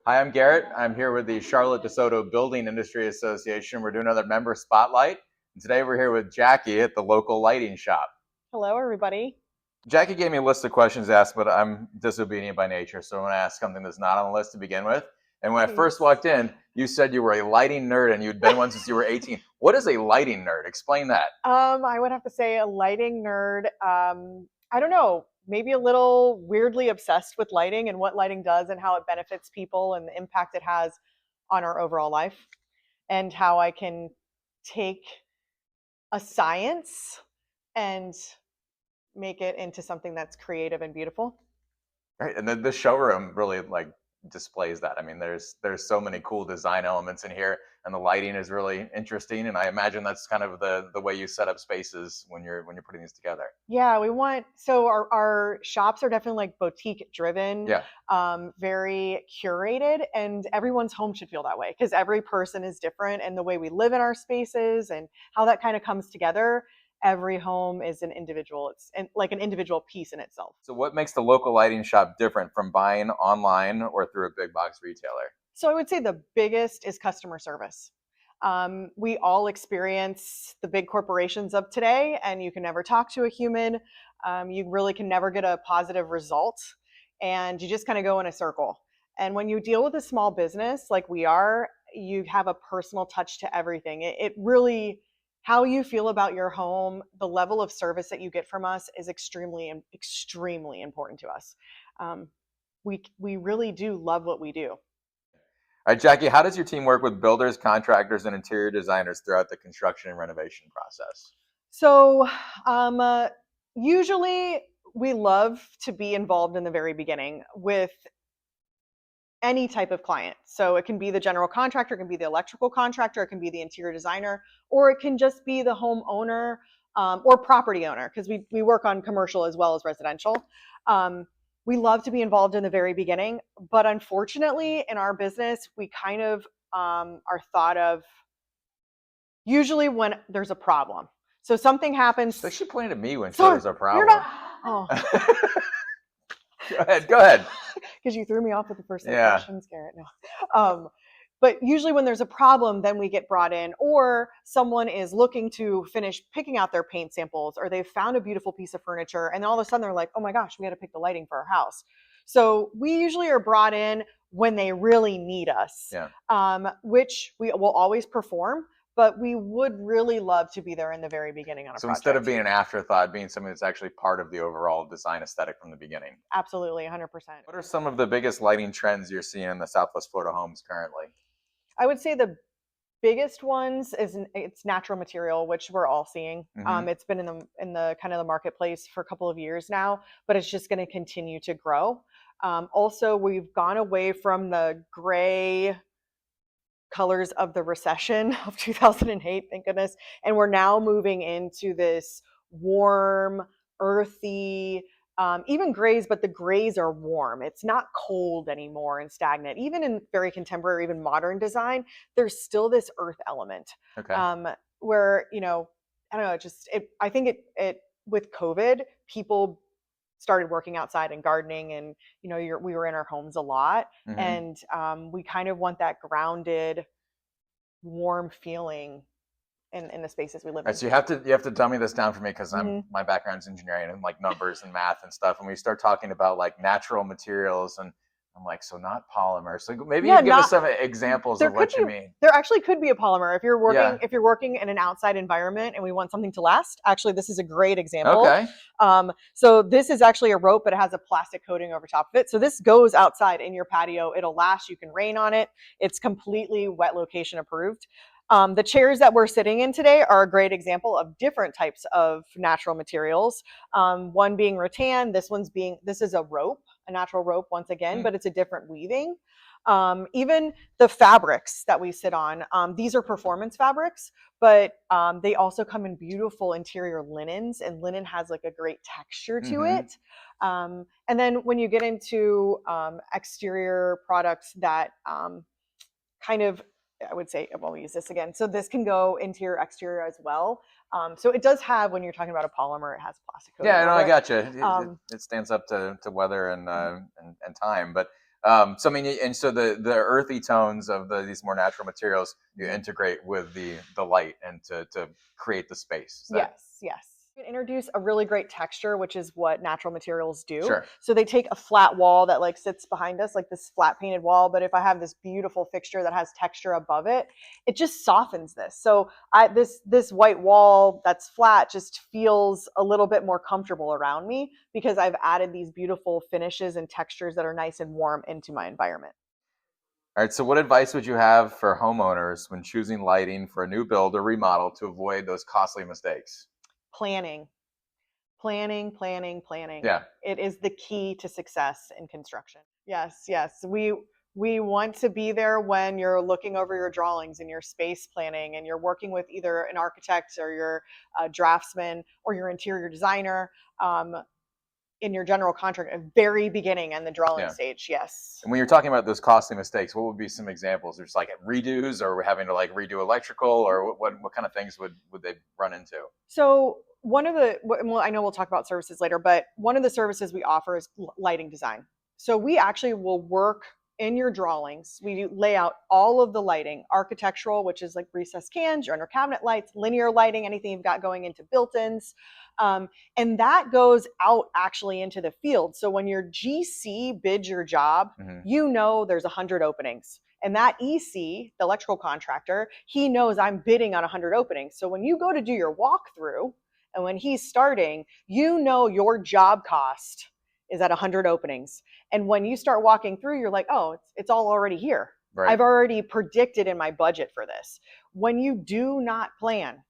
Hi, I'm Garrett. I'm here with the Charlotte DeSoto Building Industry Association. We're doing another member spotlight. And today we're here with Jacki at the local lighting shop. Hello, everybody. Jacki gave me a list of questions to ask, but I'm disobedient by nature, so I'm going to ask something that's not on the list to begin with. And when I first walked in, you said you were a lighting nerd and you'd been one since you were 18. What is a lighting nerd? Explain that. I would have to say a lighting nerd. I don't know, maybe a little weirdly obsessed with lighting and what lighting does and how it benefits people and the impact it has on our overall life, and how I can take a science and make it into something that's creative and beautiful. Right, and the showroom really displays that. I mean, there's so many cool design elements in here, and the lighting is really interesting. And I imagine that's kind of the way you set up spaces when you're putting these together. Yeah, our shops are definitely like boutique driven, Yeah. very curated, and everyone's home should feel that way because every person is different, and the way we live in our spaces and how that kind of comes together. Every home is an individual. It's like an individual piece in itself. So what makes the local lighting shop different from buying online or through a big box retailer? So I would say the biggest is customer service. We all experience the big corporations of today, and you can never talk to a human. You really can never get a positive result, and you just kind of go in a circle. And when you deal with a small business like we are, you have a personal touch to everything. It really, how you feel about your home, the level of service that you get from us is extremely, extremely important to us. Um, we really do love what we do. All right, Jacki, how does your team work with builders, contractors, and interior designers throughout the construction and renovation process? So, usually we love to be involved in the very beginning with any type of client. So it can be the general contractor, it can be the electrical contractor, it can be the interior designer, or it can just be the homeowner or property owner, because we work on commercial as well as residential. Um, we love to be involved in the very beginning, but unfortunately in our business, we kind of are thought of usually when there's a problem. So something happens. So she pointed at me when she So was a you're problem. not. Oh, Go ahead. because you threw me off with the first set of Yeah. questions, Garrett. No. But usually when there's a problem, then we get brought in, or someone is looking to finish picking out their paint samples, or they've found a beautiful piece of furniture, and all of a sudden they're like, oh my gosh, we got to pick the lighting for our house. So we usually are brought in when they really need us, Yeah. which we will always perform. But we would really love to be there in the very beginning on a So project. instead of being an afterthought, being something that's actually part of the overall design aesthetic from the beginning. Absolutely, 100%. What are some of the biggest lighting trends you're seeing in the Southwest Florida homes currently? I would say the biggest ones is it's natural material, which we're all seeing. It's been in the kind of the marketplace for a couple of years now, but it's just going to continue to grow. Also, we've gone away from the gray colors of the recession of 2008, thank goodness, and we're now moving into this warm, earthy, even grays, but the grays are warm. It's not cold anymore and stagnant. Even in very contemporary, even modern design, there's still this earth element. Okay. Where, I don't know, I think it with COVID, people started working outside and gardening, and we were in our homes a lot, and we kind of want that grounded, warm feeling in the spaces we live in. So you have to dumb me this down for me, because my background's engineering and like numbers and math and stuff. And we start talking about like natural materials, and I'm like, so not polymer. So maybe you give us some examples of what you mean. There actually could be a polymer if you're working in an outside environment and we want something to last. Actually, this is a great example. Okay. So this is actually a rope, but it has a plastic coating over top of it. So this goes outside in your patio. It'll last. You can rain on it. It's completely wet location approved. The chairs that we're sitting in today are a great example of different types of natural materials. One being rattan. This is a rope, a natural rope once again, but it's a different weaving. Even the fabrics that we sit on, these are performance fabrics, but they also come in beautiful interior linens, and linen has like a great texture to it. And then when you get into exterior products that kind of, I would say, we'll use this again. So this can go interior, exterior as well. So it does have, when you're talking about a polymer, it has plastic coating. Yeah, no, I got you. It stands up to weather and time. But So I mean, and so the earthy tones of these more natural materials you integrate with the light and to create the space. Is that Yes, yes. You can introduce a really great texture, which is what natural materials do. sure? So they take a flat wall that like sits behind us, like this flat painted wall. But if I have this beautiful fixture that has texture above it, it just softens this. So this white wall that's flat just feels a little bit more comfortable around me because I've added these beautiful finishes and textures that are nice and warm into my environment. All right. So what advice would you have for homeowners when choosing lighting for a new build or remodel to avoid those costly mistakes? Planning, planning, planning, planning. Yeah. It is the key to success in construction. Yes, yes. We want to be there when you're looking over your drawings and your space planning and you're working with either an architect or your draftsman or your interior designer in your general contract at the very beginning and the drawing Yeah. stage. Yes. And when you're talking about those costly mistakes, what would be some examples? There's like redos, or having to like redo electrical, or what kind of things would they run into? So one of the, well, I know we'll talk about services later, but one of the services we offer is lighting design. So we actually will work in your drawings. We lay out all of the lighting, architectural, which is like recessed cans, your under cabinet lights, linear lighting, anything you've got going into built-ins. And that goes out actually into the field. So when your GC bids your job, you know there's 100 openings. And that EC, the electrical contractor, he knows I'm bidding on 100 openings. So when you go to do your walkthrough and when he's starting, you know your job cost is at 100 openings. And when you start walking through, you're like, oh, it's all already here. Right. I've already predicted in my budget for this. When you do not plan,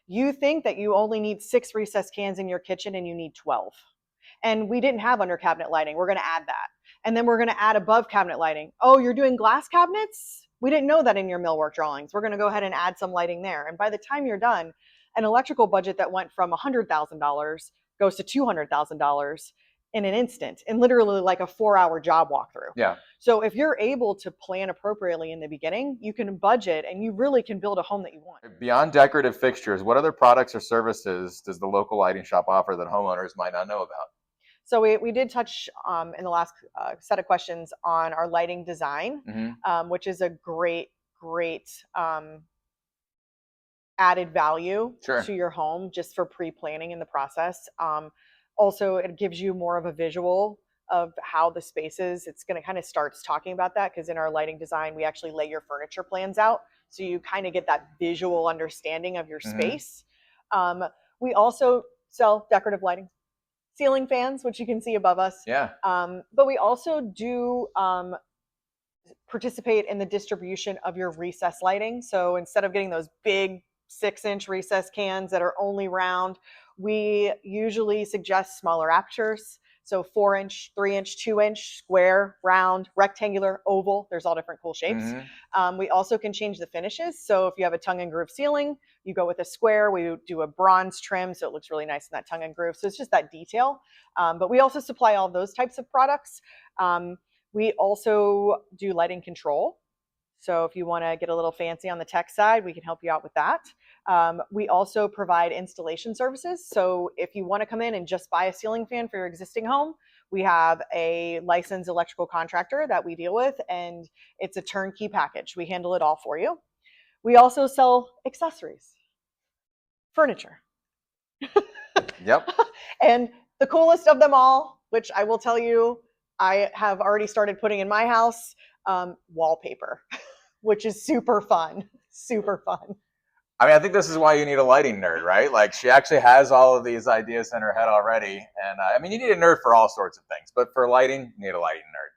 you think that you only need 6 recessed cans in your kitchen and you need 12. And we didn't have under cabinet lighting. We're going to add that. And then we're going to add above cabinet lighting. Oh, you're doing glass cabinets? We didn't know that in your millwork drawings. We're going to go ahead and add some lighting there. And by the time you're done, an electrical budget that went from $100,000 goes to $200,000 in an instant, in literally like a 4-hour job walkthrough. Yeah. So if you're able to plan appropriately in the beginning, you can budget and you really can build a home that you want. Beyond decorative fixtures, what other products or services does the local lighting shop offer that homeowners might not know about? So we did touch in the last set of questions on our lighting design, which is a great added value to your home just for pre-planning in the process. Also, it gives you more of a visual of how the space is. It's going to kind of starts talking about that because in our lighting design, we actually lay your furniture plans out. So you kind of get that visual understanding of your space. We also sell decorative lighting. Ceiling fans, which you can see above us. Yeah. But we also do participate in the distribution of your recess lighting. So instead of getting those big 6-inch recess cans that are only round, we usually suggest smaller apertures. So 4-inch, 3-inch, 2-inch, square, round, rectangular, oval. There's all different cool shapes. We also can change the finishes. So if you have a tongue and groove ceiling, you go with a square. We do a bronze trim, so it looks really nice in that tongue and groove. So it's just that detail. But we also supply all those types of products. We also do lighting control. So if you want to get a little fancy on the tech side, we can help you out with that. We also provide installation services. So if you want to come in and just buy a ceiling fan for your existing home, we have a licensed electrical contractor that we deal with, and it's a turnkey package. We handle it all for you. We also sell accessories, furniture. Yep. And the coolest of them all, which I will tell you, I have already started putting in my house, wallpaper, which is super fun, super fun. I mean, I think this is why you need a lighting nerd, right? Like she actually has all of these ideas in her head already. And I mean, you need a nerd for all sorts of things, but for lighting, you need a lighting nerd.